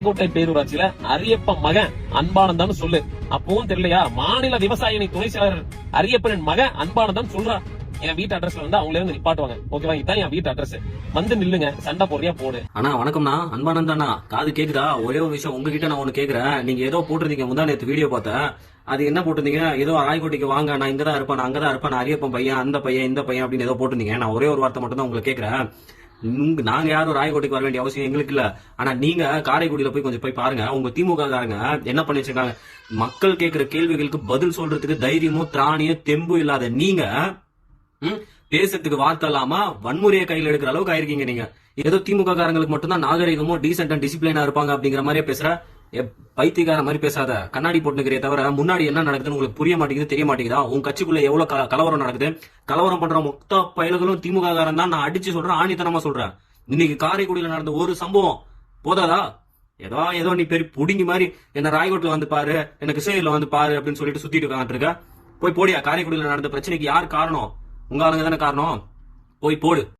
கோட்டை பேரூராட்சியில அரியப்ப மகன் அன்பானந்தன் சொல்லு. அப்பவும் தெரியலையா? மாநில விவசாய அணி துணை செயலர் அரியப்பனின் மகன் அன்பானந்தன் சொல்றா. என் வீட்டு அட்ரஸ்ல வந்து அவங்களே வந்து நிப்பாட்டுவாங்க. ஓகேவா? இதான் என் வீட்டு அட்ரஸ். வந்து நில்லுங்க, சண்டை போடுறியா போடு. அண்ணா வணக்கம்ண்ணா, அன்பானந்தண்ணா. காது கேக்குதா? ஒரே ஒரு விஷயம் உங்ககிட்ட நான் ஒண்ணு கேக்குறேன். நீங்க ஏதோ போட்டிருந்தீங்க, முந்தா நேத்து வீடியோ பார்த்தேன். அது என்ன போட்டிருந்தீங்க? ஏதோ ராய்கோட்டைக்கு வாங்க, நான் இங்கதான் இருப்பேன், நான் அங்கதான் இருப்பேன், நான் அரியப்பன் பையன், அந்த பையன், இந்த பையன் அப்படின்னு ஏதோ போட்டிருந்தீங்க. நான் ஒரே ஒரு வார்த்தை மட்டும் தான் உங்களுக்கு கேக்குறேன். நாங்க யாரும் ராயக்கோட்டைக்கு வர வேண்டிய அவசியம் எங்களுக்கு இல்ல. ஆனா நீங்க காரைக்குடியில போய் கொஞ்சம் போய் பாருங்க. உங்க திமுக காரங்க என்ன பண்ணி வச்சிருக்காங்க? மக்கள் கேட்கிற கேள்விகளுக்கு பதில் சொல்றதுக்கு தைரியமோ திராணியோ தெம்பு இல்லாத நீங்க பேசுறதுக்கு வார்த்தை இல்லாம வன்முறையை கையில் எடுக்கிற அளவுக்கு ஆயிருக்கீங்க. நீங்க ஏதோ திமுக காரங்களுக்கு மட்டும்தான் நாகரிகமோ டீசென்ட் அண்ட் டிசிப்ளினா இருப்பாங்க அப்படிங்கிற மாதிரியே பேசுற. பைத்தியக்கார மாதிரி பேசாத. கண்ணாடி போட்டுக்கிறே தவிர முன்னாடி என்ன நடக்குதுன்னு உங்களுக்கு புரிய மாட்டேங்குது, தெரிய மாட்டேங்குதா? உங்க கட்சிக்குள்ள எவ்வளவு கலவரம் நடக்குது. கலவரம் பண்ற மொத்த பயல்களும் திமுக காரன் தான். நான் அடிச்சு சொல்றேன், ஆணித்தனமா சொல்றேன். இன்னைக்கு காரைக்குடியில நடந்த ஒரு சம்பவம் போதாதா? ஏதோ நீ பெரிய புடிங்கி மாதிரி என்ன ராய்கோட்ல வந்து பாரு, என்ன கிருஷ்ணகிரியில வந்து பாரு அப்படின்னு சொல்லிட்டு சுத்திட்டு இருக்க. போய் போடியா. காரைக்குடியில நடந்த பிரச்சனைக்கு யார் காரணம்? உங்க ஆளுங்க தானே காரணம். போய் போடு.